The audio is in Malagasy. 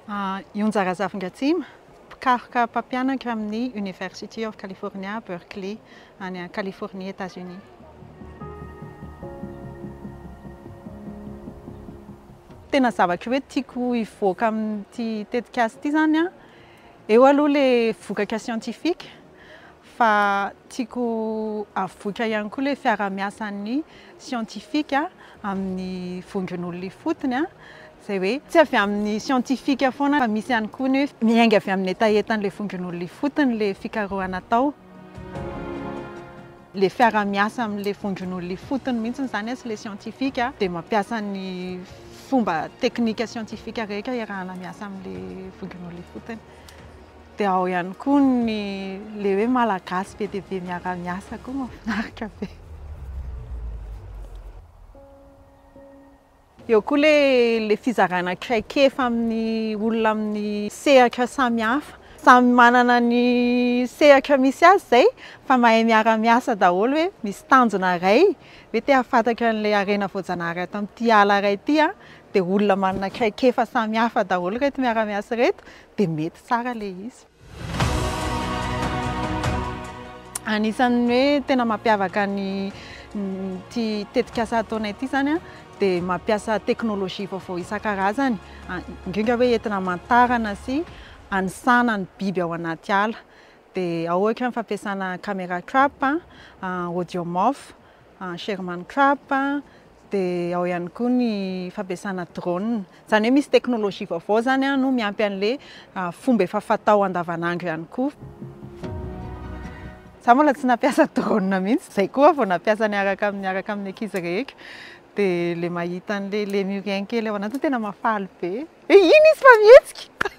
Io anjara Zafingatsima, mpikaroka mpampianatra amin'ny University of California, Berkeley, any Californie, États-Unis. Tena zavatra hoe tiako hivoaka amin'ity tetikasa ity zany a, eo aloha le vokatra siantifika, fa tiako avoaka ihany koa le fiara-miasan'ny siantifika amin'ny vondron'olona fotony a, zay hoe tsy avy amin'ny siantifika foana fa misy ihany koa ny hoe miainga avy amin'ny etaentan'le vondron'olona fotony le fikarohana atao. Le fiara-miasa amin'le vondron'olona fotony mihitsy zany sy le siantifika dia mampiasa ny fomba teknika siantifika rehetra iarahana miasa amin'le vondron'olona fotony. Dia ao ihany koa le hoe malagasy be dia be miara-miasa koa mahafinaritra be. Eo koa le fizarana traikefa amin'ny olona amin'ny sehatra samihafa. Samy manana ny sehatra misy azy zay, fa mahay miara-miasa daholo hoe misy tanjona iray, hoe te hafantatra an'ilay harena voajanahary ato amin'ity ala iray ity a, dia olona manana traikefa samihafa daholo reto miara-miasa reto, dia mety tsara ilay izy. Anisan'ny hoe tena mampiavaka ny tetikasa ataonay ity zany a, dia mampiasa teknôlôjia vaovao isan-karazany, indrindra hoe entina hamantarana sy anisana ny biby ao anaty ala. Dia ao ohatra ny fampiasana caméra trap, audiomorph, Sherman trap, dia ao ihany koa ny fampiasana drone. Zany hoe misy teknôlôjia vaovao zany no miampy an'le fomba efa fatao andavanandro ihany koa. Za mbola tsy nampiasa drone mihitsy, zay koa vao nampiasa niaraka amin'ny ankizy rehetra. Dia le mahita an'le miorien kely ao anatiny tena mafaly be. Ino izy fa mihetsika!